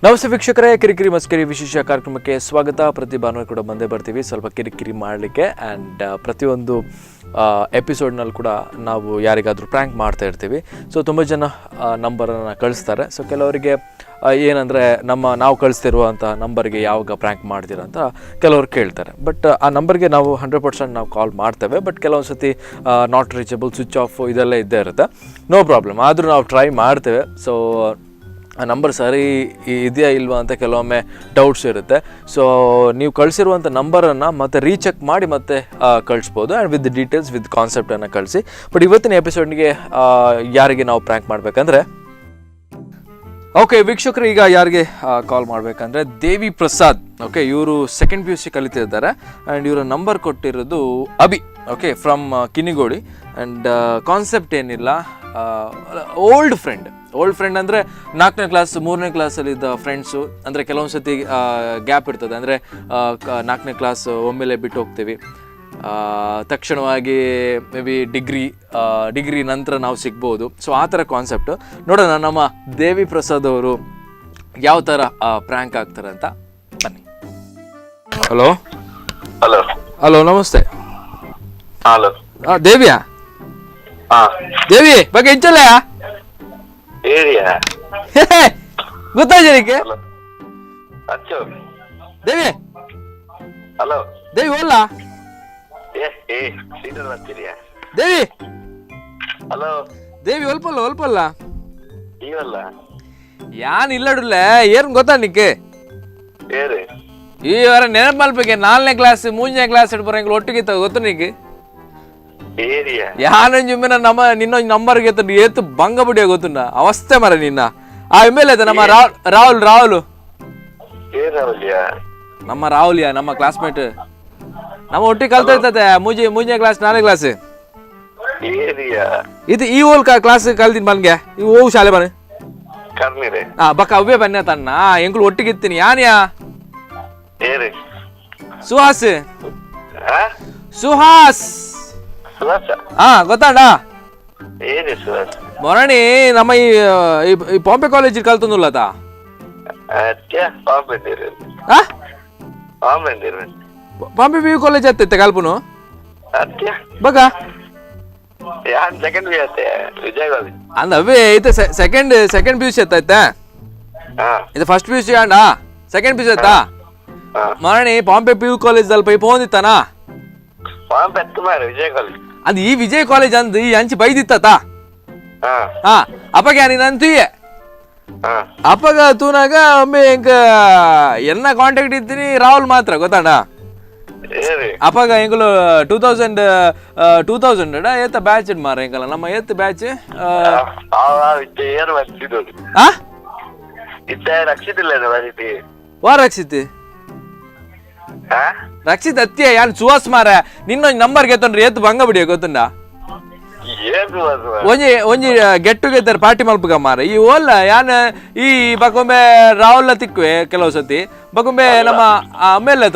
ನಮಸ್ತೆ ವೀಕ್ಷಕರೇ, ಕಿರಿಕಿರಿ ಮಸ್ಕರಿ ವಿಶೇಷ ಕಾರ್ಯಕ್ರಮಕ್ಕೆ ಸ್ವಾಗತ. ಪ್ರತಿ ಭಾನುವಾರ ಕೂಡ ಬಂದೇ ಬರ್ತೀವಿ ಸ್ವಲ್ಪ ಕಿರಿಕಿರಿ ಮಾಡಲಿಕ್ಕೆ. ಆ್ಯಂಡ್ ಪ್ರತಿಯೊಂದು ಎಪಿಸೋಡ್ನಲ್ಲಿ ಕೂಡ ನಾವು ಯಾರಿಗಾದರೂ ಪ್ರ್ಯಾಂಕ್ ಮಾಡ್ತಾ ಇರ್ತೀವಿ. ಸೊ ತುಂಬ ಜನ ನಂಬರನ್ನು ಕಳಿಸ್ತಾರೆ. ಸೊ ಕೆಲವರಿಗೆ ಏನಂದರೆ ನಾವು ಕಳಿಸ್ತಿರುವಂಥ ನಂಬರ್ಗೆ ಯಾವಾಗ ಪ್ರ್ಯಾಂಕ್ ಮಾಡ್ತೀರ ಅಂತ ಕೆಲವರು ಕೇಳ್ತಾರೆ. ಬಟ್ ಆ ನಂಬರ್ಗೆ ನಾವು 100% ನಾವು ಕಾಲ್ ಮಾಡ್ತೇವೆ. ಬಟ್ ಕೆಲವೊಂದು ಸತಿ ನಾಟ್ ರೀಚಬಲ್, ಸ್ವಿಚ್ ಆಫ್ ಇದೆಲ್ಲ ಇದ್ದೇ ಇರುತ್ತೆ. ನೋ ಪ್ರಾಬ್ಲಮ್, ಆದರೂ ನಾವು ಟ್ರೈ ಮಾಡ್ತೇವೆ. ಸೊ ಆ ನಂಬರ್ ಸರಿ ಇದೆಯಾ ಇಲ್ವಾ ಅಂತ ಕೆಲವೊಮ್ಮೆ ಡೌಟ್ಸ್ ಇರುತ್ತೆ. ಸೊ ನೀವು ಕಳಿಸಿರುವಂಥ ನಂಬರನ್ನು ಮತ್ತೆ ರೀಚೆಕ್ ಮಾಡಿ ಮತ್ತೆ ಕಳಿಸ್ಬೋದು. ಆ್ಯಂಡ್ ವಿತ್ ಡೀಟೇಲ್ಸ್ ವಿತ್ ಕಾನ್ಸೆಪ್ಟನ್ನು ಕಳಿಸಿ. ಬಟ್ ಇವತ್ತಿನ ಎಪಿಸೋಡ್ಗೆ ಯಾರಿಗೆ ನಾವು ಪ್ರ್ಯಾಂಕ್ ಮಾಡಬೇಕಂದ್ರೆ, ಓಕೆ ವೀಕ್ಷಕರು, ಈಗ ಯಾರಿಗೆ ಕಾಲ್ ಮಾಡಬೇಕಂದ್ರೆ ದೇವಿ ಪ್ರಸಾದ್. ಓಕೆ, ಇವರು ಸೆಕೆಂಡ್ PUC ಕಲಿತಿದ್ದಾರೆ. ಆ್ಯಂಡ್ ಇವರ ನಂಬರ್ ಕೊಟ್ಟಿರೋದು Abhi. Okay, from Kinigoli. And concept ಏನಿಲ್ಲ, ಓಲ್ಡ್ ಫ್ರೆಂಡ್ ಅಂದರೆ 4ನೇ ಕ್ಲಾಸ್ 3ನೇ ಕ್ಲಾಸಲ್ಲಿದ್ದ ಫ್ರೆಂಡ್ಸು. ಅಂದರೆ ಕೆಲವೊಂದು ಸತಿ ಗ್ಯಾಪ್ ಇರ್ತದೆ. ಅಂದರೆ 4ನೇ ಕ್ಲಾಸ್ ಒಮ್ಮೆಲೆ ಬಿಟ್ಟು ಹೋಗ್ತೀವಿ, ತಕ್ಷಣವಾಗಿ ಮೇ ಬಿ ಡಿಗ್ರಿ ನಂತರ ನಾವು ಸಿಗ್ಬೋದು. ಸೊ ಆ ಥರ ಕಾನ್ಸೆಪ್ಟು. ನೋಡೋಣ ನಮ್ಮ ದೇವಿ ಪ್ರಸಾದ್ ಅವರು ಯಾವ ಥರ ಪ್ರ್ಯಾಂಕ್ ಆಗ್ತಾರೆ ಅಂತ. ಬನ್ನಿ. ಹಲೋ ಹಲೋ ಹಲೋ ನಮಸ್ತೆ. ಹಲೋ ದೇವಿಯಾ? ದೇವಿ ಬಗ್ಗೆ ಹೆಂಚಲ್ಲ ಏರಿಯಾ ಗೊತ್ತಾಯ್ತು ಅಚ್ಚು. ದೇವಿ ಹಲೋ ದೇವಿ ಓಲ್ಲ ಸೀಟರ್ ಬರ್ತೀರಿಯಾ? ದೇವಿ ಹಲೋ ದೇವಿ ಒಲ್ಪಲ್ಲ ಇವಲ್ಲ ಯಾನ್ ಇಲ್ಲಡುಲ್ಲ ಏನ್ ಗೊತ್ತಾ ನಿಕ್ಕೆ ಏರಿ ಈ ವಾರ ನೆನಪು ಮಲ್ಪಕ್ಕೆ 4ನೇ ಕ್ಲಾಸ್ 3ನೇ ಕ್ಲಾಸ್ ಬರಂಗ್ ಒಟ್ಟಿಗೆ ಗೊತ್ತು ನಿಕ್ಕೆ ಏರಿಯಾ ಯಾನೊಂದು ನಿನ್ನೊಂದು ನಂಬರ್ಗೆ ಏತು ಬಂಗ ಬಿಡಿಯ ಗೊತ್ತುಂಡ ಅವಸ್ಥೆ ಮರ ನಿನ್ನ. ಆ ಎಮ್ಮೆಲ್ ಐತೆ ನಮ್ಮ ರಾಹುಲ್ ನಮ್ಮ ರಾಹುಲ್ಯಾ, ನಮ್ಮ ಕ್ಲಾಸ್ಮೇಟ್. ನಮ್ಮ ಒಟ್ಟಿಗೆ ಕಲ್ತಾ ಇರ್ತದೆ 3ನೇ ಕ್ಲಾಸ್ 4ನೇ ಕ್ಲಾಸ್. ಇದು ಈ ಓಲ್ ಕ್ಲಾಸ್ ಕಲ್ತೀನಿ ಬನ್ಗೆ ಈ ಹೋಗು ಶಾಲೆ ಬನ್ನಿ. ಬಕ್ಕ ಅವ್ವೇ ಬನ್ನಿ ತನ್ನ ಎಂಕ್ಳು ಒಟ್ಟಿಗೆ ಇರ್ತೀನಿ. ಯಾನ್ಯಾ? ಸುಹಾಸ್ ಗೊತ್ತಾಂಡ ಮೊರಣಿ ನಮ್ಮ ಈ ಪಾಂಪೆ ಕಾಲೇಜ್ ಕಲ್ತಂದುಲ್ಲತ ಪಾಂಪೆ PU ಕಾಲೇಜ್ ಹತ್ತೈತೆ ಕಲ್ಪನು ಬಗ ಅಂದ ಅವೇ ಐತೆ. ಸೆಕೆಂಡ್ PUC ಹತ್ತೈತೆ. ಇದು ಫಸ್ಟ್ PUC ಅಂಡ ಸೆಕೆಂಡ್ PUC ಆಯ್ತಾ ಮರಣಿ ಪಾಂಪೆ PU ಕಾಲೇಜ್ ಅಲ್ಪ ಪೋಂದಿತ್ತಾನ ಅದು ಈ ವಿಜಯ್ ಕಾಲೇಜ್ ಅಂದ್ ಈ ಅಂಚಿ ಬೈದಿತ್ತ ಅಪ್ಪಗೆ ನೀನು ಅಂತೀಯ ಅಪ್ಪಗ ತೂನಾಗ ಒಮ್ಮೆ ಎಂಕ ಎನ್ನ ಕಾಂಟ್ಯಾಕ್ಟ್ ಇದ್ದೀನಿ ರಾಹುಲ್ ಮಾತ್ರ ಗೊತ್ತಾಡ. ಅಪ್ಪಗ ಎಂಕಲು 2000 ಏತ ಬ್ಯಾಚ್ ಮಾರ ಎಂಕಲ್ಲ ನಮ್ಮ ಏತ್ ಬ್ಯಾಚ್ ರಕ್ಷಿತ್ ಅತ್ಯ ಯಾನ್ ಸುವಾಸ್ ಮಾರ ನಿನ್ನೊಂದು ನಂಬರ್ ಗೆತ್ತೊಂಡ್ರಿ ಏತ್ ಬಂಗ ಬಿಡಿಯ ಗೊತ್ತುಂಡ. ಒಂಜಿ ಗೆಟ್ ಟುಗೆದರ್ ಪಾರ್ಟಿ ಮಲ್ಪಗ ಮಾರ ಈ ಓಲ್ಲ ಯಾನ್ ಈ ಬಕೊಂಬೆ ರಾಹುಲ್ ತಿಕ್ವೆ ಕೆಲವು ಸತಿ ಬಕೊಂಬೆ ನಮ್ಮ ಆಮೇಲೆ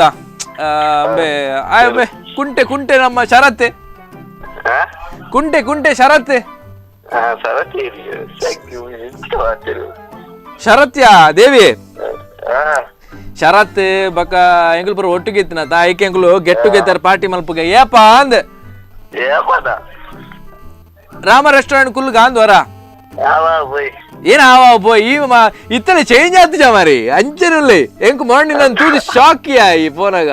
ಕುಂಟೆ ನಮ್ಮ ಶರತ್ತೆ ಕುಂಟೆ ಶರತ್ತೆ ಶರತ್ಯಾ ದೇವಿ ಶರತ್ ಬಕ್ಕ ಎಂಗ್ಳು ಬರೋ ಒಟ್ಟಿಗೆ ಇತ್ತಿನ ಐಕೆ ಎಂಗ್ಳು ಗೆಟ್ ಟುಗೆದರ್ ಪಾರ್ಟಿ ಮಲ್ಪಗ ಏಪ ಅಂದ್ ರಾಮ ರೆಸ್ಟೋರೆಂಟ್ ಕುಲ್ಗ ಅಂದ್ವರ ಏನ ಬೋಯ್ ಇತ್ತಲೆ ಚೇಂಜ್ ಆತಿಜ ಮಾರಿ ಅಂಚನಲ್ಲಿ ಎಂಕ್ ಮಾಡಿ ನಾನು ತೂದಿ ಶಾಕಿಯ ಈ ಫೋನಾಗ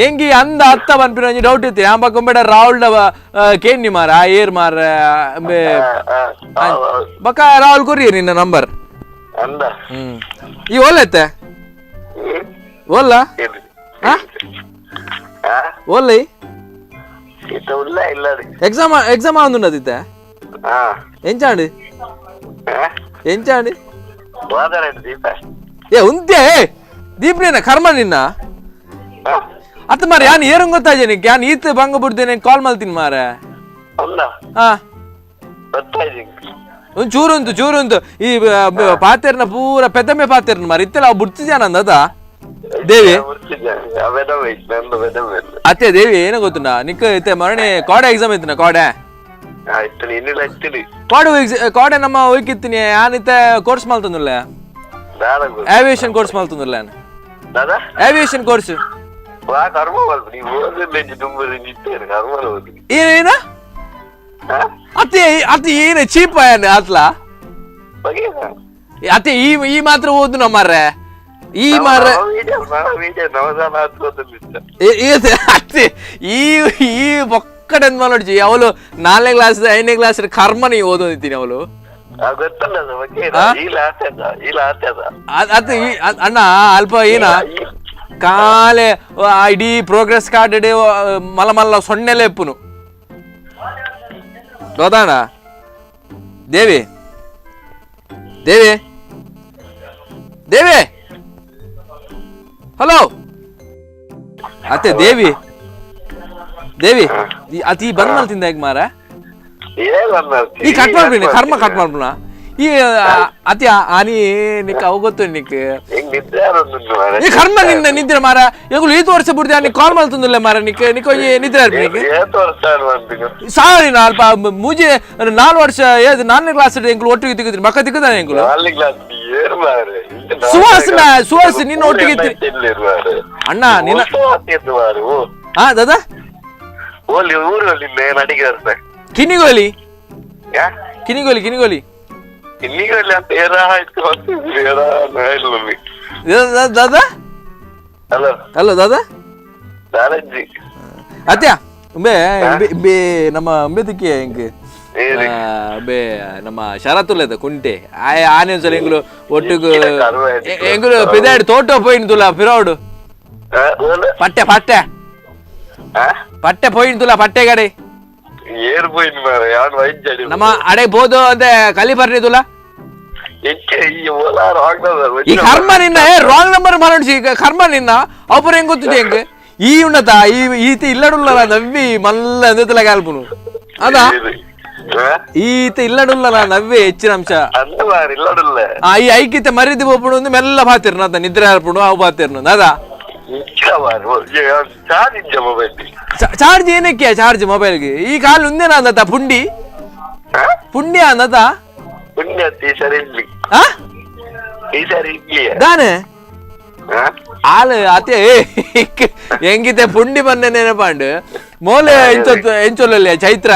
ಎಂಗಿ ಅಂದ ಅತ್ತ ಬನ್ಪಿನ ಡೌಟ್ ಇತ್ತು ಯಾ ಬಕ್ಕೊಂಬೇಡ ರಾಹುಲ್ ಕೇಣಿ ಮಾರ ಏರ್ ಮಾರ ಬಕ್ಕ ರಾಹುಲ್ ಕೊರಿಯ ನಿನ್ನ ನಂಬರ್ ಈ ಓಲೈತೆ ಓಲ್ಲ ಓಲ್ಲೈ ಎಕ್ಸಾಮ್ ಆಂದುಂಡದಿತ್ತೆ ಎಂಚಾಂಡಿ ಏ ಉಂತ್ಯಾ ದೀಪ್ನೇನ ಕರ್ಮ ನಿನ್ನ ಅತ್ತ ಮಾರ ಯಾನ್ ಏರು ಗೊತ್ತಾಜೆ ನಿಕ್ ಯಾನ್ ಈತ್ ಬಂಗ ಬಿಡ್ತೇನೆ ಕಾಲ್ ಮಾಡ್ತೀನಿ ಮಾರ. ಒಂದು ಚೂರುಂತು ಈ ಪಾತೆರ್ನ ಪೂರ ಪೆದ್ದಮ್ಮೆ ಪಾತೆರ್ನ ಮಾರ ಇತ್ತೆಲ್ಲ ಅವ್ ಬಿಡ್ತಿದ್ಯಾನಂದ ದೇವಿ ಅತ್ತೆ ದೇವಿ ಏನೋ ಗೊತ್ತುಂಡ ನಿಕ್ ಇತ್ತೆ ಮರಣಿ ಕೋಡೆ ಎಕ್ಸಾಮ್ ಐತಿನ ಕೋಡೆ ಕೋಡೆ ನಮ್ಮ ಹೋಯ್ಕಿತ್ತೀನಿ ಯಾನಿತ್ತೆ ಕೋರ್ಸ್ ಮಾಡ್ತಂದುಲ್ಲ ಏವಿಯೇಷನ್ ಕೋರ್ಸ್ ಮಲ್ತುಂದುಲ್ಲ ನಾನು ದಾದಾ ಏವಿಯೇಷನ್ ಕೋರ್ಸ್ ವಾ ಕರ್ಮ ಬಲ್ತು ನೀವು ಓದಿಲ್ಲ ತುಂಬಾ ನಿಂತೇನೆ ಕರ್ಮ ಓದಿ ಏನೇನ ಅತಿ ಅತಿ ಏನ ಚೀಪ್ ಆಯನ ಆತ್ಲಾ ಬಗೆಯ ಅತಿ ಈ ಮಾತ್ರ ಓದು ನಮ್ಮರ್ರೆ ಈ ಮಾರ ಅತಿ ಈ ಒಕ್ಕಡೆ ನೋಡ್ಜಿ ಅವಳು 4ನೇ ಕ್ಲಾಸ್ 5ನೇ ಕ್ಲಾಸ್ ಕರ್ಮನಿ ಓದೋದಿತ್ತೀನಿ ಅವಳು ಅದು ಅಣ್ಣ ಅಲ್ಪ ಏನ ಕಾಲೆ ಇಡೀ ಪ್ರೋಗ್ರೆಸ್ ಕಾರ್ಡ್ ಇಡೀ ಮಲ್ಲ ಮಲ್ಲ ಸೊನ್ನೆಲೆ ಎಪ್ಪುನು ಹೋದಾಣ ದೇವಿ ದೇವಿ ದೇವಿ ಹಲೋ ಅತ್ತೆ ದೇವಿ ದೇವಿ ಅತಿ ಬಂದ್ ಮಲ್ತಿಂದ ಹೇಗ್ ಮಾರ ಈ ಕಟ್ ಮಾಡ್ಬಿಡಿ ಕರ್ಮ ಕಟ್ ಮಾಡ್ಬಿಡ ಈ ಅತಿ ಆನಿ ನಿಕ್ ಅವ್ ಗೊತ್ತು ನಿಕ್ ಈ ಕರ್ಮ ನಿನ್ನ ನಿದ್ರೆ ಮಾರ ಎಂಗುಲು 5 ವರ್ಷ ಬಿಡ್ದೆ ನೀ ಕಾಲ್ ಮಲ್ತುಂದಿಲ್ಲ ಮಾರ ನಿಕ್ ನಿಕ್ ನಿದ್ರೆ ಸಾರಿ ನಾ ಅಲ್ಪ ಮೂಜೆ 4 ವರ್ಷ 4ನೇ ಕ್ಲಾಸ್ ಎಂಗುಲು ಒಟ್ಟಿಗೆ ತಿಕ್ಕಿದ್ರಿ ಮಕ್ಕ ತಿಕ್ಕದಾನೆ ಎಂಗುಲು ಸುಹಾಸ್ ನಿನ್ನ ಒಟ್ಟಿಗೆ ಅಣ್ಣ ನಿನ್ನ ಹಾ ದಾದಾ ಕಿನಿಗೋಲಿ ಕಿನಿಗೋಲಿ ಕಿನಿಗೋಲಿ ದಾದಾ ಹಲೋ ದಾದಾ ಅತ್ಯ ಬೇ ನಮ್ಮ ಅಂಬೇದಕ್ಕೆ ಹೆಂಗೆ ಬೇ ನಮ್ಮ ಶರತ್ತುಲ್ಲದ ಕುಂಟೆ ಆನೆ ಒಂದ್ಸಲ ಎಂಗುಲು ಒಟ್ಟಿಗೆ ಎಂಗುಲು ಪಿದಾಡಿ ತೋಟ ಪೋಯಿನ್ ತುಲ ಪಿರೋಡು ಪಟ್ಟೆ ಪಟ್ಟೆ ಪಟ್ಟೆ ಪೋಯಿನ್ ತುಲ ಪಟ್ಟೆ ಗಡೆ ನಮ್ಮ ಅಡೆ ಬೋದು ಅಂತೆ ಕಲಿ ಬರ್ನಿ ತುಲ ಈ ಕರ್ಮ ನಿನ್ನ ರಾಂಗ್ ನಂಬರ್ ಮಾಡೋಣ ಕರ್ಮ ನಿನ್ನ ಅಪ್ಪರ ಹೆಂಗ್ ಗೊತ್ತಿದೆ ಹೆಂಗ್ ಈ ಉನ್ನತ ಈತ ಇಲ್ಲಡುಲ್ಲ ನವ್ವಿ ಮಲ್ಲ ಅಂದತಲ ಕಾಲ್ಪುನು ಅದಾ ಈತ ಇಲ್ಲಡುಲ್ಲ ನವ್ವೆ ಹೆಚ್ಚಿನ ಅಂಶ ಈ ಐಕ್ಯತೆ ಮರಿದಿ ಒಬ್ಬಡು ಒಂದು ಮೆಲ್ಲ ಬಾತಿರ್ನ ಅದ ನಿದ್ರೆ ಹಾರ್ಪುಡು ಅವು ಬಾತಿರ್ನ ಅದಾ ಚಾರ್ಜ್ ಏನಕ್ಕೆ ಚಾರ್ಜ್ ಮೊಬೈಲ್ಗೆ ಈ ಕಾಲು ಉಂದೇನ ಅಂದತ ಪುಂಡಿ ಪುಂಡಿ ಅಂದತ ದಾನೆ ಆಳು ಅತೆ ಹೆಂಗಿತೆ ಪುಂಡಿ ಬಂದೆ ನೆನಪಾಂಡು ಮೋಲೆ ಎಂಚೊಲ್ಲ ಚೈತ್ರ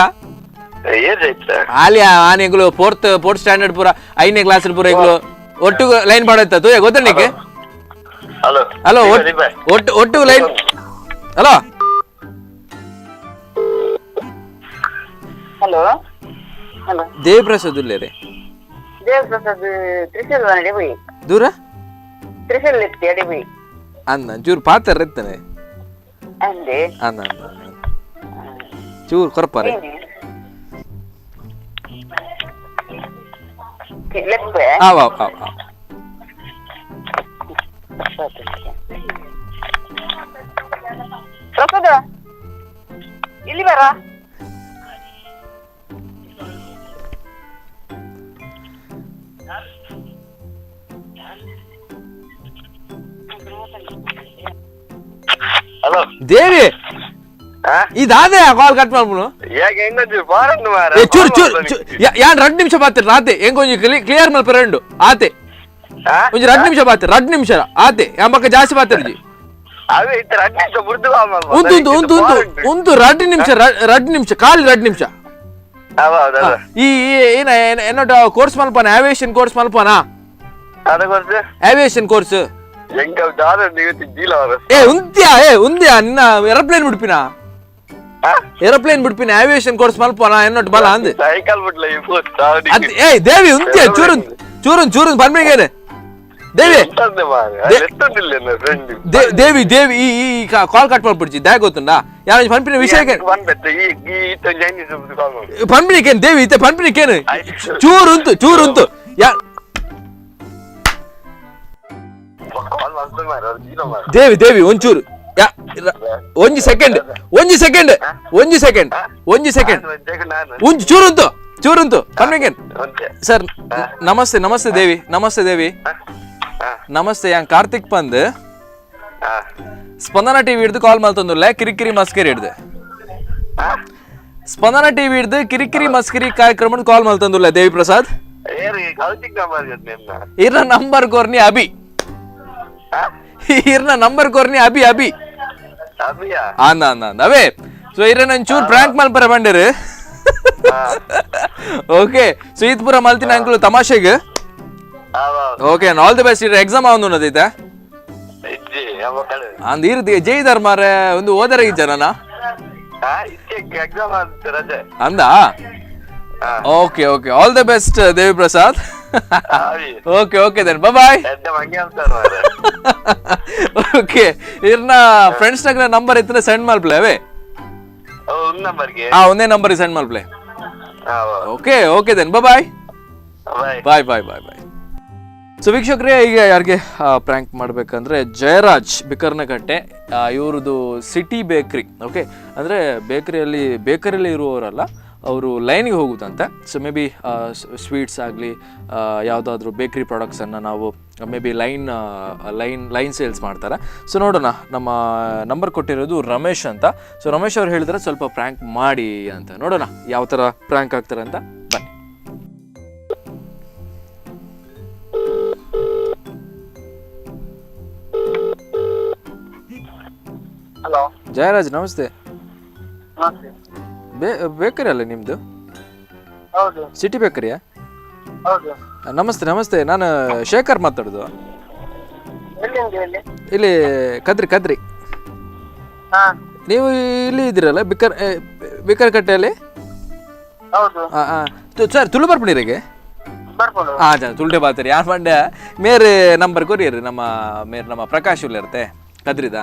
ಆಲಿ ಆನೆಗಳು 4th ಸ್ಟ್ಯಾಂಡರ್ಡ್ ಪೂರ 5ನೇ ಕ್ಲಾಸ್ ಪೂರ ಈಗಲು ಒಟ್ಟು ಲೈನ್ ಮಾಡೈತದು ಗೊತ್ತ ನಿಕ್ಕೆ ಹಲೋ ಒಟ್ಟು line hello hello hello Devaprasad ಉಲ್ಲೇರೆ ದೇವಪ್ರಸಾದ್ ತ್ರಿಶೂಲ್ ವನಡೆ ಹೋಯಿ ದೂರ ತ್ರಿಶೂಲ್ ಎತ್ತಿ ಅಡಿ ಹೋಯಿ ಅನ್ನ ಚೂರು ಪಾತ್ರ ಇರ್ತಾನೆ ಅಂದೆ ಅನ್ನ ಚೂರು ಕೊರಪಾರೆ ಲೆಪ್ಪೆ ಆವ್ ಆವ್ ಆವ್ ಪ್ರಸಾದ ಇಲ್ಲಿ ಬರ ಹಲೋ ದೇವಿ ಇದಾದೆ ಕಾಲ್ ಕಟ್ ಮಾಡ್ಬಿಡು ಚೂರು ಚೂರು ಯಾನ್ 2 ನಿಮಿಷ ಬಾತಿರ್ ಆತೆ ಹೆಂಗ್ ಒಂಜಿ ಕ್ಲಿಯರ್ ಮಲ್ಪ 2 ಆತೆ ಒಂಜಿ 2 ನಿಮಿಷ ಬಾತಿರ್ 2 ನಿಮಿಷ ಆತೆ ಎಂಬಕ್ಕ ಜಾಸ್ತಿ ಬಾತಿರ್ಜಿ ಒಂದು 2 ನಿಮಿಷ ಕಾಲಿ 2 ನಿಮಿಷ ಈ ಏನ ಏನೋ ಕೋರ್ಸ್ ಮಲ್ಪನ ಏವಿಯೇಷನ್ ಕೋರ್ಸ್ ಮಲ್ಪನ ಏವಿಯೇಷನ್ ಕೋರ್ಸ್ ಉಂದ್ಯಾ ನಿನ್ನ ಏರೋಪ್ಲೇನ್ ಬಿಡ್ಪಿನ ಏವಿಯೇಷನ್ ಕೋರ್ಸ್ ಮಲ್ಪನ ಎನ್ನೊಟ್ಟು ಬಲ ಅಂದ್ ದೇವಿ ಉಂದ್ಯಾ ಚೂರನ್ ಪನ್ಮೇಗೇನೆ ದೇವಿ ದೇವಿ ದೇವಿ ಈ ಕಾಲ್ ಕಟ್ ಮಾಡ್ಬಿಡ್ಚಿ ದಾಗ ಗೊತ್ತುಂಡಾ ಯಾರು ಪನ್ಪಿನ ವಿಷಯಕ್ಕೆ ಪನ್ಪಿನಿಕೇನು ದೇವಿ ಇತ್ತೆ ಪನ್ಪಿನಿಕೇನು ಚೂರುಂತು ಯಾ ದೇವಿ ಒಂಚೂರು ಒಂಜಿ ಸೆಕೆಂಡ್ ಒಂಜಿ ಚೂರುಂತು ಪನ್ಪಿನಿಕೇನು ಸರ್ ನಮಸ್ತೆ ದೇವಿ ನಮಸ್ತೆ ಯಾನ್ ಕಾರ್ತಿಕ್ ಪಂದ್ ಸ್ಪಂದನ ಟಿವಿ ಹಿಡ್ದು ಕಾಲ್ ಮಲ್ತೊಂದುಲ್ಲ ಕಿರಿಕಿರಿ ಮಸ್ಕರಿ ಹಿಡ್ದು ಸ್ಪಂದನ ಟಿವಿ ಹಿಡ್ದು ಕಿರಿಕಿರಿ ಮಸ್ಕರಿ ಕಾರ್ಯಕ್ರಮ ಕಾಲ್ ಮಲ್ತೊಂದುಲ್ಲ ದೇವಿ ಪ್ರಸಾದ್ ಏರಿ ಕೌಚಿಕ್ ನಂಬರ್ ನಿನ್ನ ಇರ್ನ ನಂಬರ್ ಕೋರ್ನಿ ಅಭಿ ಇರ್ನ ನಂಬರ್ ಕೋರ್ನಿ ಅಭಿ ಅಭಿ ಅಭಿಯಾ ಅಂದ ಅಂದ ಅಂದ ಅವೇ ಸೊ ಇರ ನನ್ ಚೂರ್ ಪ್ರಾಂಕ್ ಮಲ್ಪರ ಬಂದಿರು ಓಕೆ ಸೊ ಇದು ಪೂರ ಮಲ್ತಿನ ಅಂಕಲ್ ತಮಾಷೆಗೆ ಓಕೆ ಆಲ್ ದಿ ಬೆಸ್ಟ್ ಇರ ಎಕ್ಸಾಮ್ ಆವೊಂದು ಉನ್ನದೈತೆ ಇಜ್ಜಿ ಮಕ್ಕಳು ಅಂದ್ ಇರ್ದಿ ಜೈ ಧರ್ಮಾರೆ ಒಂದು ಓದರ ಜನನ ಎಕ್ಸಾಮ್ ಅಂತ ರಜೆ ಅಂದ okay okay all the best Devi Prasad okay okay then bye ಎಂತ ಮಂಗೆ ಅಂತಾರ ಓಕೆ ಇರ್ನ ಫ್ರೆಂಡ್ಸ್ ನಾಗ ನಂಬರ್ ಇತ್ತರೆ ಸೆಂಡ್ ಮಲ್ಪ್ಲೆ ಅವೇ ಒಂದು ನಂಬರ್ಗೆ ಒಂದೇ ನಂಬರ್ ಸೆಂಡ್ ಮಲ್ಪ್ಲೆ okay okay then bye bye bye bye bye so ವೀಕ್ಷಕರೇ, ಈಗ ಯಾರಿಗೆ ಪ್ರ್ಯಾಂಕ್ ಮಾಡಬೇಕಂದ್ರೆ ಜಯರಾಜ್ ಬಿಕರ್ನಕಟ್ಟೆ ಇವ್ರದ್ದು ಸಿಟಿ ಬೇಕ್ರಿ. ಓಕೆ, ಅಂದರೆ ಬೇಕರಿಯಲ್ಲಿ ಇರುವವರಲ್ಲ, ಅವರು ಲೈನಿಗೆ ಹೋಗುತ್ತಂತೆ. ಸೊ ಮೇ ಬಿ ಸ್ವೀಟ್ಸ್ ಆಗಲಿ ಯಾವುದಾದ್ರೂ ಬೇಕ್ರಿ ಪ್ರಾಡಕ್ಟ್ಸನ್ನು ನಾವು ಮೇ ಬಿ ಲೈನ್ ಸೇಲ್ಸ್ ಮಾಡ್ತಾರೆ. ಸೊ ನೋಡೋಣ, ನಮ್ಮ ನಂಬರ್ ಕೊಟ್ಟಿರೋದು ರಮೇಶ್ ಅಂತ. ಸೊ ರಮೇಶ್ ಅವ್ರು ಹೇಳಿದ್ರೆ ಸ್ವಲ್ಪ ಪ್ರ್ಯಾಂಕ್ ಮಾಡಿ ಅಂತ, ನೋಡೋಣ ಯಾವ ಥರ ಪ್ರ್ಯಾಂಕ್ ಆಗ್ತಾರೆ ಅಂತ. ಬನ್ನಿ. ಹಲೋ ಜಯರಾಜ್, ನಮಸ್ತೆ. ನಮಸ್ತೆ. ಬೇಕರಿ ಅಲ್ಲ ನಿಮ್ಮದು? ಹೌದು. ಸಿಟಿ ಬೇಕರಿಯಾ? ಹೌದು. ನಮಸ್ತೆ ನಮಸ್ತೆ, ನಾನು ಶೇಖರ್ ಮಾತಾಡೋದು. ಇಲ್ಲಿ ಕದ್ರಿ. ನೀವು ಇಲ್ಲಿ ಇದ್ದೀರಲ್ಲ ಬಿಕರ್ ಕಟ್ಟೆಯಲ್ಲಿ? ಸರ್ ತುಳು ಬರ್ಪಣಿರಿಗೆ? ಹಾಂ ಜನ ತುಳ್ಡೆ ಬಾತರಿ ಯಾರು ಮಂಡ್ಯ ಮೇರೆ ನಂಬರ್ ಕೊರಿಯರಿ ನಮ್ಮ ಪ್ರಕಾಶ್ ಉಲ್ಲ ಇರುತ್ತೆ ಕದ್ರಿದ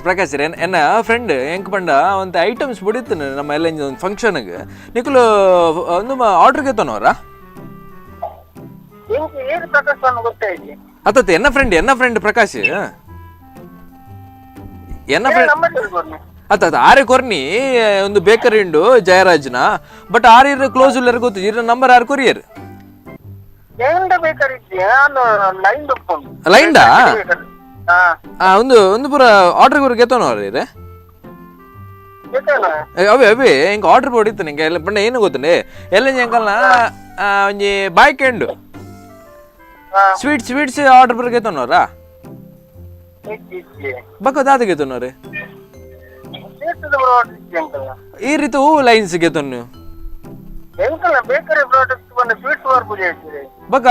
ಪ್ರಕಾಶ್ ರೀ ಎನ್ನ ಫ್ರೆಂಡ್ ಎಂಕ್ ಪಂಡ ಒಂದು ಐಟಮ್ಸ್ ಬಿಡಿತ್ತು ನಮ್ಮ ಎಲ್ಲ ಒಂದು ಫಂಕ್ಷನ್ಗೆ ನಿಖಲು ಒಂದು ಆರ್ಡರ್ಗೆ ತನವರ ಅತ್ತ ಎನ್ನ ಫ್ರೆಂಡ್ ಪ್ರಕಾಶ್ ಎನ್ನ ಫ್ರೆಂಡ್ ಅತ್ತ ಆರೆ ಕೊರ್ನಿ ಒಂದು ಬೇಕರಿ ಉಂಡು ಜಯರಾಜ್ನ, ಬಟ್ ಆರು ಕ್ಲೋಸ್ ಉಳ್ಳರ್ ಗೊತ್ತು ಇರ ನಂಬರ್ ಆರು ಕೊರಿಯರ್ ಲೈನ್ಡಾ ಒಂದು ಪೂರ ಆರ್ಡರ್ ಕೊರ ಗೆತ್ತನವ್ರಿ ಅವೇ ಹೆಂಗೆ ಆರ್ಡರ್ ಹೊಡಿತು ನಿಂಗೆ ಎಲ್ಲ ಬಣ್ಣ ಏನು ಗೊತ್ತಂಡೆ ಎಲ್ಲ ಎಂಕಲ್ನ ಒಂಜಿ ಬಾಯ್ಕೆ ಉಂಡು ಸ್ವೀಟ್ಸ್ ಆರ್ಡರ್ ಬರ ಗೆತ್ತನವ್ರ ಬಕ್ಕ ದಾದ ಗೆತ್ತನವ್ರಿ ಈ ರೀತಿ ಹೂ ಲೈನ್ಸ್ ಗೆತ್ತನು ಬಕ್ಕ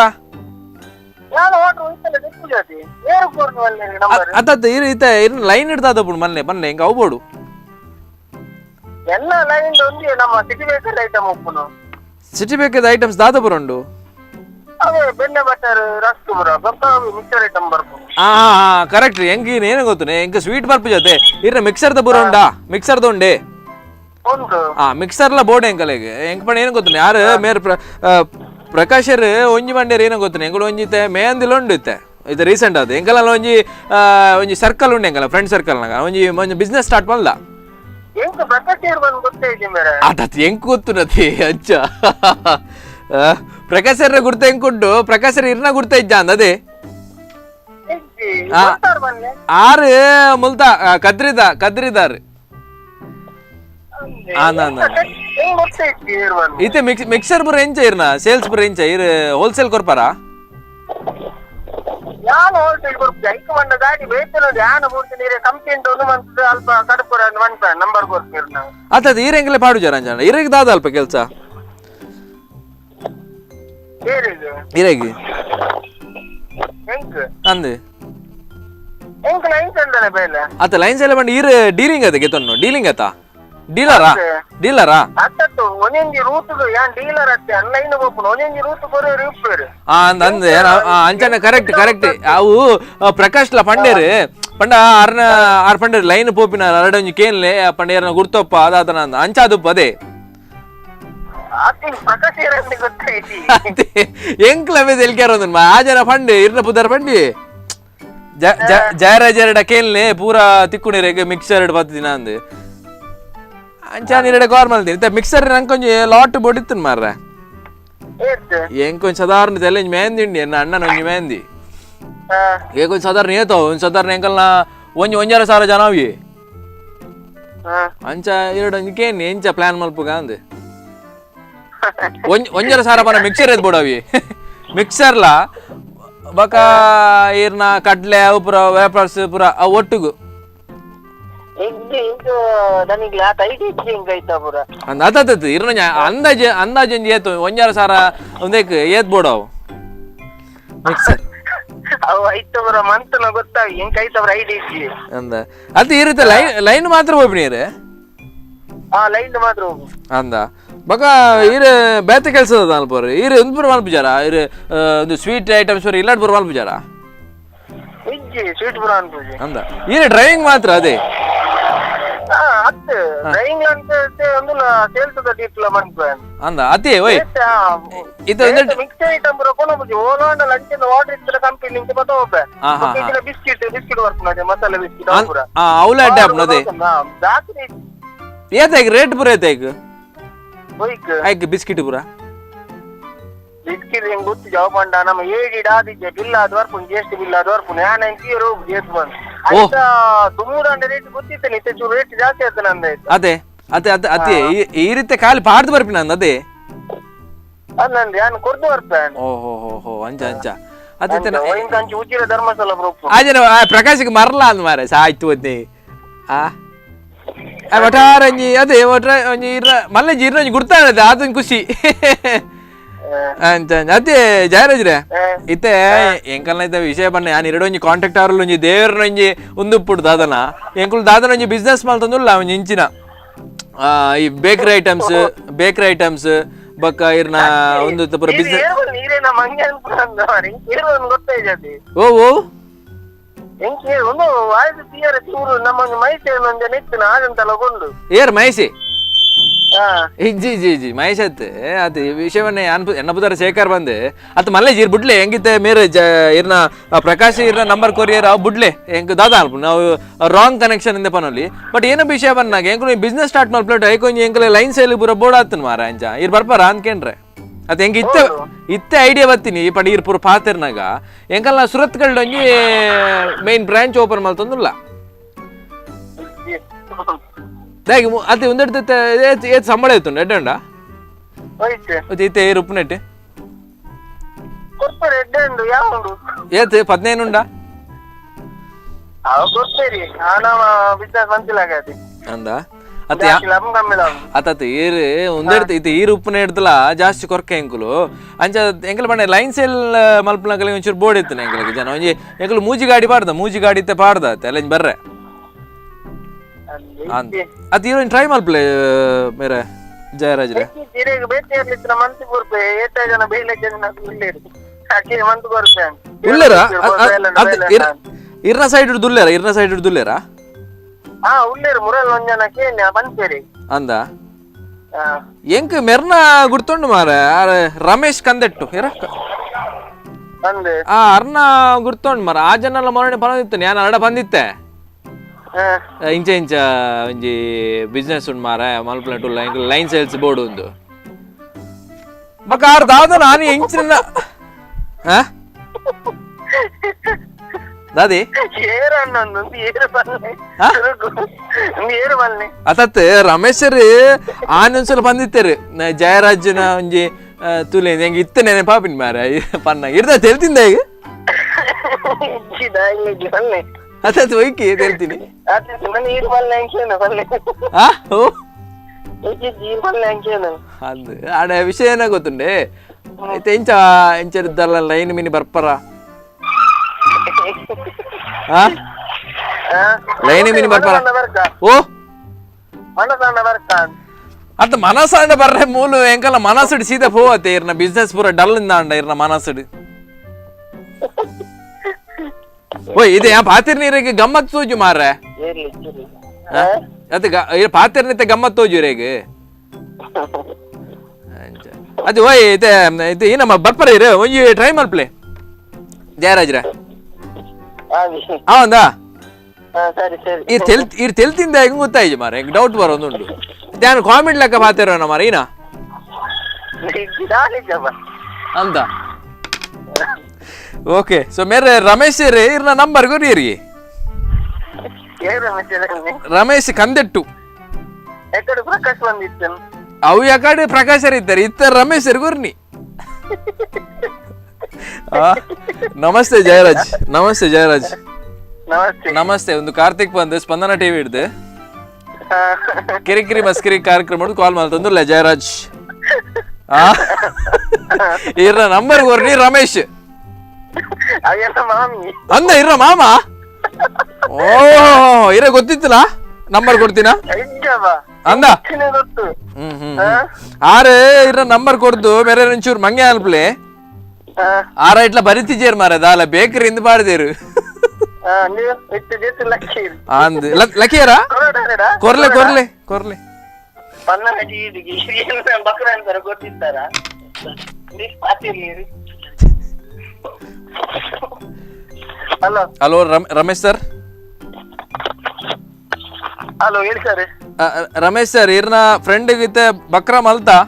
ಅತ್ತ ಈ ರೀತಿ ಲೈನ್ ಇಡ್ದಾದ ಬಿಡು ಮೊನ್ನೆ ಹಿಂಗ ಅವ್ಬೋಡು ಸಿಟಿ ಬೇಕದ ಐಟಮ್ಸ್ ದಾದ ಬರೋಂಡು ಕರೆಕ್ಟ್ ರೀ. ಹೆಂಗ ಏನು ಗೊತ್ತನೆ ಹೆಂಗ ಸ್ವೀಟ್ ಬರ್ಪು ಜೊತೆ ಇರ ಮಿಕ್ಸರ್ದ ಬರೋಂಡಾ ಮಿಕ್ಸರ್ದ ಉಂಡೆ ಮಿಕ್ಸರ್ಲ ಬೋರ್ಡ್ ಹೆಂಕಲೆಗೆ ಹೆಂಗ್ ಪಣ ಏನು ಗೊತ್ತನೆ ಯಾರು ಮೇರ್ ಪ್ರಕಾಶರ್ ಒಂಜಿ ಮಂಡ್ಯರ್ ಏನೋ ಗೊತ್ತನೆ ಎಂಗಳು ಒಂಜಿತೆ ಮೇಂದಿಲ ಉಂಡು ಇತ್ತೆ ಇದು ರೀಸೆಂಟ್ ಅದು ಎಂಕಲ್ಲ ಒಂಜಿ ಸರ್ಕಲ್ ಉಂಡು ಎಂಕಲ್ಲ ಫ್ರೆಂಡ್ ಸರ್ಕಲ್ನಾಗ ಒಂಜಿ ಬಿಸ್ನೆಸ್ ಸ್ಟಾರ್ಟ್ ಮಾಡಲ ಅದತ್ ಹೆಂಗ್ ಗೊತ್ತು ನತಿ ಅಚ್ಚ ಪ್ರಕಾಶರ ಗುರ್ತ ಹೆಂಗ್ ಪ್ರಕಾಶರ್ ಇರ್ನ ಗುರ್ತ ಇಜ್ಜ ಅಂದದೇ ಆರು ಮುಲ್ತಾ ಕದ್ರಿದಾರ್ ಇತ್ತೆ ಮಿಕ್ಸರ್ ಬುರ ಎಂಚ ಇರ್ನ ಸೇಲ್ಸ್ ಬುರ ಎಂಚ ಇರ್ ಹೋಲ್ಸೇಲ್ ಕೊರ್ಪಾರ ಅತ್ತ ಈರೆಂಗಲೆ ಪಾಡು ಜನ ಇರೆಗ್ ದಾದ ಅಲ್ಪ ಕೆಲ್ಸ ಇರೆಗಿ ಅಂದೆ ಅತ್ತ ಲೈನ್ಸ್ ಎಲ್ಲ ಬಂದು ಈರ್ ಡೀಲಿಂಗ್ ಅದ ಗೆತ್ತನ್ನು ಡೀಲಿಂಗ್ ಆತ ಡೀಲರಾ ಅಂದೆ ಅಂಚನೆ ಕರೆಕ್ಟ್ ಅವು ಪ್ರಕಾಶ್ ಲ ಪಂಡೇರು ಪಂಡ ಆರ್ ಪಂಡೇರು ಲೈನ್ ಪೋಪಿನ ಎರಡೊಂಜಿ ಕೇನ್ಲೆ ಪಂಡ ಏನ ಗುರ್ತಪ್ಪ ಅದಾತನ ಅಂಚಾದಪ್ಪ ಅದೇ ಎಂಕ್ಲವೇ ತೆಲ್ಕ್ಯಾರ ಆಜನ ಫಂಡ್ ಇರ್ನ ಪುದರ್ ಫಂಡಿ ಜಯರಾಜ್ ಎರಡ ಕೇಳ್ನೆ ಪೂರಾ ತಿಕ್ಕುಣಿರೆಗೆ ಮಿಕ್ಸರ್ ಎರಡು ಬತ್ತು ದಿನ ಅಂದ್ ಅಂಚಾನ ಎರಡ ಗೌರ್ಮೆಂಟ್ ಇತ್ತ ಮಿಕ್ಸರ್ ನಂಕೊಂಜಿ ಲಾಟ್ ಬೊಡಿತ್ತು ಮಾರ್ರೆ ಎಂಕೊಂಜಿ ಸಾಧಾರಣ ತೆಲ್ಲ ಮೆಹಂದಿ ಉಂಡಿ ಎನ್ನ ಅಣ್ಣನ ಒಂಜಿ ಮೆಹಂದಿ ಏಕೊಂಜಿ ಸಾಧಾರಣ ಏತೋ ಒಂಜಿ ಸಾಧಾರಣ ಎಂಕಲ್ನ ಒಂಜಾರ ಸಾವಿರ ಜನ ಅವಿ ಅಂಚ ಎರಡು ಕೇನ್ ಎಂಚ ಪ್ಲಾನ್ ಮಲ್ಪುಗ ಅಂದ್ ಒಂಜರ ಸಾರ ಪನ ಮಿಕ್ಸರ್ ಎದ್ ಬೋಡವಿ ಮಿಕ್ಸರ್ಲ ಬಕ ಇರ್ನ ಕಡ್ಲೆ ಅವು ಪುರ ವೇಪರ್ಸ್ ಪುರ ಅವು ಒಟ್ಟುಗು ಅತ್ತ ಇರ್ನ ಅಂದಾಜು ಏತು ಒಂಜರ ಸಾರ ಒಂದೇಕ್ ಏತ್ ಬೋಡವು ಮಿಕ್ಸರ್ ಅಂದ ಅದು ಇರುತ್ತೆ ಲೈನ್ ಮಾತ್ರ ಹೋಗ್ಬಿಡಿ ಅಂದ ಬಕ ಇರು ಬೇತೆ ಕೆಲಸ ಅಲ್ಪ ಇರು ಒಂದು ಪೂರ ಮಲ್ಪಿಜಾರ ಇರು ಒಂದು ಸ್ವೀಟ್ ಐಟಮ್ಸ್ ಇಲ್ಲಾಡ್ ಪೂರ ಮಲ್ಪಿಜಾರ ಅಂದ ಇರು ಡ್ರೈವಿಂಗ್ ಮಾತ್ರ ಅದೇ ಅಂದ ಅದೇ ಓಯ್ ಇದು ಅವಲ ಟ್ಯಾಪ್ ನದೇ ಏತಾಯ್ಕ ರೇಟ್ ಪೂರ ಏತಾಯ್ಕ ಆಯ್ಕೆ ಬಿಸ್ಕಿಟ್ ಪೂರ ಬಿಸ್ಕಿಟ್ ಹೆಂಗ್ ಗೊತ್ತು ಜಾಬ್ ಅಂಡ ನಮ್ಮ ಏಡಿ ಆದಿದ್ದೆ ಬಿಲ್ ಆದ ವರ್ಪು ಜಿಎಸ್ಟಿ ಬಿಲ್ ಆದ ವರ್ಪು ನಾನು ಎಂಕೀರು ಜೇಸ್ ಬಂದು ಆಯ್ತಾ ತುಮೂರಂಡ ರೇಟ್ ಗೊತ್ತಿತ್ತು ನಿತ್ಯ ಚೂರು ರೇಟ್ ಜಾಸ್ತಿ ಆಯ್ತು ನಂದಾಯ್ತು ಅದೇ ಅದೇ ಅದೇ ಅದೇ ಈ ರೀತಿ ಖಾಲಿ ಪಾಡ್ದು ಬರ್ಪಿ ನಾನು ಅದೇ ನಂದು ನಾನು ಕೊಡ್ದು ಬರ್ಪೇನ್ ಓಹೋ ಅಂಚ ಅಂಚ ಅದೇ ಕಂಚು ಉಚ್ಚಿರ ಧರ್ಮಸ್ಥಳ ಬ್ರೋಪ್ ಅದೇ ಪ್ರಕಾಶಿಗೆ ಮರಲ್ಲ ಅಂದ್ ಮಾರೆ ಸಾಯ್ತು ಅದ್ನೇ ಒಟಾರಂಜಿ ಅದೇ ಒಟ್ರ ಒಂಜಿ ಇರ ಮಲ್ಲೆಂಜಿ ಇರ ಗುರ್ತಾನದೆ ಅದೊಂದು ಖುಷಿ ಅಂಚ ಅದೇ ಜಯರಾಜ್ರೆ ಇತ್ತೆ ಎಂಕಲ್ನ ಇದ್ದ ವಿಷಯ ಬನ್ನಿ ನಾನು ಎರಡೊಂಜಿ ಕಾಂಟ್ಯಾಕ್ಟ್ ಅವರಲ್ಲಿ ಒಂಜಿ ದೇವರನೊಂಜಿ ಉಂದುಪ್ಪುಡು ದಾದನ ಎಂಕುಲು ದಾದನ ಒಂಜಿ ಬಿಸ್ನೆಸ್ ಮಾಡ್ತಂದುಲ್ಲ ಒಂಜಿ ಇಂಚಿನ ಈ ಬೇಕರಿ ಐಟಮ್ಸ್ ಬಕ್ಕ ಇರ್ನ ಒಂದು ಪೂರ ಬಿಸ್ನೆಸ್ ಓ ಒಂದು ಆಯ್ತು ತೀರ ಚೂರು ನಮ್ಮ ಮೈಸೂರು ಒಂದು ನೆಚ್ಚಿನ ಆದಂತಲ್ಲ ಗೊಂಡು ಏರ್ ಮೈಸಿ ಜಿ ಮಹೇಶ್ ಅತ್ತೆ ಅದು ವಿಷಯವನ್ನೇ ಎನ್ನ ಪುದಾರ ಶೇಖರ್ ಬಂದೆ ಅತ್ ಮಲ್ಲೆ ಜೀರ್ ಬಿಡ್ಲೆ ಹೆಂಗಿತ್ತೆ ಮೇರೆ ಇರ್ನ ಪ್ರಕಾಶ್ ಇರ್ನ ನಂಬರ್ ಕೊರಿಯರ್ ಅವು ಬಿಡ್ಲೆ ಹೆಂಗ್ ದಾದಾ ಅಲ್ಪ ನಾವು ರಾಂಗ್ ಕನೆಕ್ಷನ್ ಇಂದ ಪನೋಲಿ ಬಟ್ ಏನೋ ವಿಷಯ ಬಂದಾಗ ಹೆಂಗ್ ಬಿಸ್ನೆಸ್ ಸ್ಟಾರ್ಟ್ ಮಾಡ್ಬಿಟ್ಟು ಐಕೊಂಜಿ ಹೆಂಗಲ ಲೈನ್ ಸೈಲ್ ಪೂರ ಬೋರ್ಡ್ ಆತನ್ ಮಾರ ಅಂಚ ಇರ್ ಬರ್ಪಾರ ಅಂದ್ಕೇನ್ರೆ ಅದ್ ಹೆಂಗ ಇತ್ತೆ ಐಡಿಯಾ ಬರ್ತೀನಿ ಪಡಿ ಇರ್ ಪೂರ ಪಾತಿರ್ನಾಗ ಹೆಂಗಲ್ಲ ಸುರತ್ಕಲ್ಡೊಂಜಿ ಮೇನ್ ಬ್ರಾಂಚ್ ಓಪನ್ ಮಾಡ್ತಂದಿಲ್ಲ ಅದೇ ಒಂದೆಡ್ತ ಏತ್ ಸಂಬಳ ಇತ್ತು ಎಡ್ಡ ಇತ್ತೆ ರುಪ್ಪನೆಟ್ ಏತ್ 15 ಉಂಡ ಅಂದ ಅತ್ತ ಏರ್ ಒಂದೆಡ್ತ ಇತ್ತೆ ಈ ರುಪ್ಪನೆ ಹಿಡ್ದಲ್ಲ ಜಾಸ್ತಿ ಕೊರಕೆ ಎಂಕುಲು ಅಂಚ ಎಂಕಲ್ ಬಂಡೆ ಲೈನ್ ಸೇಲ್ ಮಲ್ಪನಕಲಿ ಒಂಚೂರು ಬೋರ್ಡ್ ಇತ್ತು ಎಂಕಲಿಗೆ ಜನ ಒಂಜಿ ಎಂಕಲು ಮೂಜಿ ಗಾಡಿ ಇತ್ತೆ ಪಾಡ್ದ ಅಲ್ಲ ಬರ್ರೆ ಅದು ಹೀರೋಯಿನ್ ಟ್ರೈ ಮಲ್ಪಲೆ ಮೇರೆ ಜಯರಾಜ್ರೆ ಉಳ್ಳೇರ ಇರ್ನ ಸೈಡ್ ದುಲ್ಲೇರ ಅಂದ ಎಂಕ್ ಮೆರ್ನ ಗುರ್ತೊಂಡು ಮಾರ ರಮೇಶ್ ಕಂದೆಟ್ಟು ಅರ್ನ ಗುರ್ತೊಂಡು ಮಾರ ಆ ಜನ ಎಲ್ಲ ಮೊನ್ನೆ ಬಂದಿತ್ತು ನಾನು ಅರಡ ಬಂದಿತ್ತೆ ಇಂಚ ಒಂಜಿ ಬಿಸ್ನೆಸ್ ಉಂಡು ಮಾರ ಮಲ್ಪನಟುಲ್ಲ ಲೈನ್ ಸೇಲ್ಸ್ ಬೋರ್ಡ್ ಒಂದು ಬಕ ಆರ್ ದಾದ ನಾನು ಎಂಚಿನ ದಾದಿ ಅತತ್ ರಮೇಶರ್ ಆನೊಂದ್ಸಲ ಬಂದಿತ್ತೇರು ಜಯರಾಜನ ಒಂಜಿ ತುಲೆ ಹೆಂಗ ಇತ್ತ ನೆನೆ ಪಾಪಿನ್ ಮಾರ ಪನ್ನ ಇರ್ದ ಹೇಳ್ತಿಂದ ಈಗ ಅದ್ ಒಯ್ಕಿ ಹೇಳ್ತೀನಿ ಅದು ಆಡ ವಿಷಯ ಏನ ಗೊತ್ತುಂಡೆ ಎಂಚರಿದ್ದಲ್ಲ ಲೈನ್ ಮಿನಿ ಬರ್ಪರ ಲೈನ್ ಮಿನಿ ಬರ್ಪರ ಓ ಅದ್ ಮನಸ್ಸಾಂಡ ಬರ್ರೆ ಮೂಲು ಎಂಕಲ್ಲ ಮನಸ್ಸು ಸೀದಾ ಹೋವತ್ತೆ ಇರ್ನ ಬಿಸ್ನೆಸ್ ಪೂರ ಡಲ್ ಇಂದ ಇರ್ನ ಮನಸ್ಸು ಓ ಇದೆ ಪಾತಿರ್ ನೀರಿಗೆ ಗಮ್ಮತ್ ತೋಜು ಮಾರ್ರೆ ಅದು ಪಾತಿರ್ ನಿತ್ತ ಗಮ್ಮತ್ ತೋಜು ರೇಗೆ ಅದು ಓಯ್ ಇದು ಏನಮ್ಮ ಬರ್ಪರ ಇರ ಒಂಜಿ ಟ್ರೈ ಮಲ್ಪ್ಲೆ ಜಯರಾಜ್ರ ಅವಂದಾ ಇರ್ ತೆಲ್ತಿಂದ ಹೆಂಗ್ ಗೊತ್ತಾಯ್ತು ಮಾರ ಹೆಂಗ್ ಡೌಟ್ ಬರೋದುಂಡು ನಾನು ಕಾಮೆಂಟ್ ಲೆಕ್ಕ ಪಾತಿರೋಣ ಮಾರ ಈನ ಅಂತ ಓಕೆ ಸೊ ಮೇರೆ ರಮೇಶ್ ರೇ ಇರ್ನ ನಂಬರ್ ಕೊರಿಯರಿ ರಮೇಶ್ ಕಂದೆಟ್ಟು ಪ್ರಕಾಶ್ ಬಂದಿತ್ತು ಅವು ಯಾಕಡೆ ಪ್ರಕಾಶರ್ ಇದ್ದಾರೆ ಇತ್ತ ರಮೇಶ್ ಗುರ್ನಿ. ನಮಸ್ತೆ ಜಯರಾಜ್. ನಮಸ್ತೆ ಜಯರಾಜ್. ನಮಸ್ತೆ. ನಮಸ್ತೆ. ಒಂದು ಕಾರ್ತಿಕ್ ಬಂದು ಸ್ಪಂದನ ಟಿವಿ ಹಿಡ್ದು ಕಿರಿಕಿರಿ ಮಸ್ಕಿರಿ ಕಾರ್ಯಕ್ರಮ ಕಾಲ್ ಮಾಡ್ತಂದ್ರಲ್ಲ ಜಯರಾಜ್. ಇರ ನಂಬರ್ ಕೊರ್ನಿ ರಮೇಶ್ ಅಂದ ಇರ ಮಾಮ. ಓ ಇರ ಗೊತ್ತಿತ್ತಲ್ಲ ನಂಬರ್ ಕೊಡ್ತೀನ ಅಂದ. ಆರೆ ಇರ ನಂಬರ್ ಕೊಡ್ದು ಬೇರೆ ಒಂಚೂರು ಮಂಗೆ ಅಲ್ಪ್ಲೆ ಆರ ಇಟ್ಲ ಬರಿತಿಜೇರ್ ಮಾರ ದಾಲ ಬೇಕರಿ ಇಂದ ಬಾಡ್ದೇರು ಅಂದ್ ಲಕಿಯರ ಕೊರ್ಲೆ ಕೊರ್ಲೆ ಕೊರ್ಲೆ ಹಲೋ ರಮೇಶ್ ಸರ್. ಹಲೋ ಹೇಳಿ ಸರ್. ರಮೇಶ್ ಸರ್ ಇರ್ನ ಫ್ರೆಂಡ್ ಗಿತ್ತೆ ಬಕ್ರ ಮಲ್ತಾ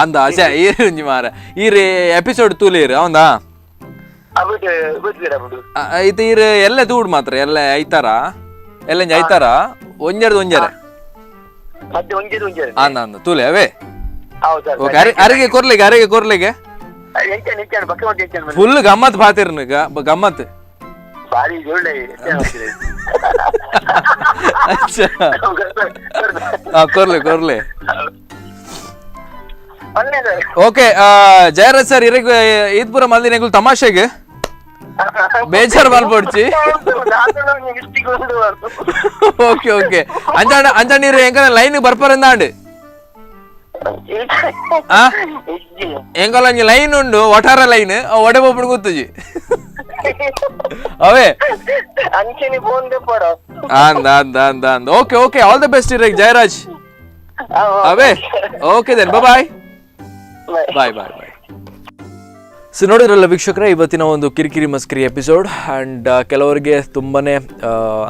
ಅಂದ ಅಸೆ ಈರುಂಜಿ ಮಾರ ಈರ್ ಎಪಿಸೋಡ್ ತೂಲೇರು ಅವಂದಾ ಐತ ಈರ್ ಎಲ್ಲ ತೂಡ್ ಮಾತ್ರ ಎಲ್ಲ ಐತಾರ ಎಲ್ಲ ಐತಾರ ಒಂಜರ್ದು ಒಂಜರೆ ಅಂದ ಅಂದ ತೂಲೆ ಅವೇ ಅರಿಗೆ ಕೊರ್ಲಿಗೆ ಅರಿಗೆ ಕೊರ್ಲಿಗೆ ಫುಲ್ ಗಮ್ಮತ್ ಪಾತಿರ್ನ ಗಮ್ಮತ್ ಕೊರ್ಲೆ ಕೊರ್ಲೆ. ಓಕೆ ಜಯರಾಜ್ ಸರ್ ಇರಗ್ ಈದ್ ಪೂರ ಮಲ್ದಿನ ತಮಾಷೆಗೆ ಬೇಜಾರ್ ಮಲ್ಪೊಡ್ಚಿ. ಓಕೆ ಓಕೆ ಅಂಜಾಣ ಅಂಜಾಣ ನೀರು ಹೆಂಗ ಲೈನ್ ಬರ್ಪಾರಂದ ಅಂಡ್ ಹೆಂಗಲ್ಲ ಲೈನ್ ಉಂಡು ಒಟಾರ ಲೈನ್ ಒಡೆ ಬೋಪಡ್ ಗೊತ್ತಜಿ ಅವೇ ಅಂದ ಅಂದ ಅಂದ ಅಂದ. Okay okay all the best ಇರಗ್ ಜಯರಾಜ್ ಅವೇ. Okay then bye bye bye bye. So ನೋಡಿದ್ರಲ್ಲ ವೀಕ್ಷಕರೇ ಇವತ್ತಿನ ಒಂದು ಕಿರಿಕಿರಿ ಮಸ್ಕಿರಿ ಎಪಿಸೋಡ್. ಆ್ಯಂಡ್ ಕೆಲವರಿಗೆ ತುಂಬಾ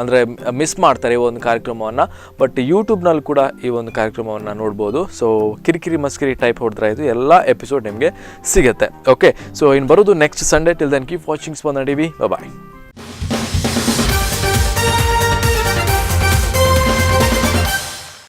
ಅಂದರೆ ಮಿಸ್ ಮಾಡ್ತಾರೆ ಈ ಒಂದು ಕಾರ್ಯಕ್ರಮವನ್ನು. ಬಟ್ ಯೂಟ್ಯೂಬ್ನಲ್ಲಿ ಕೂಡ ಈ ಒಂದು ಕಾರ್ಯಕ್ರಮವನ್ನು ನೋಡ್ಬೋದು. ಸೊ ಕಿರಿಕಿರಿ ಮಸ್ಕಿರಿ ಟೈಪ್ ಹೊಡೆದ್ರೆ ಇದು ಎಲ್ಲ ಎಪಿಸೋಡ್ ನಿಮಗೆ ಸಿಗುತ್ತೆ. ಓಕೆ ಸೊ ಇನ್ನು ಬರೋದು next Sunday. Till then keep watching Spandana TV. ಬಾಯ್.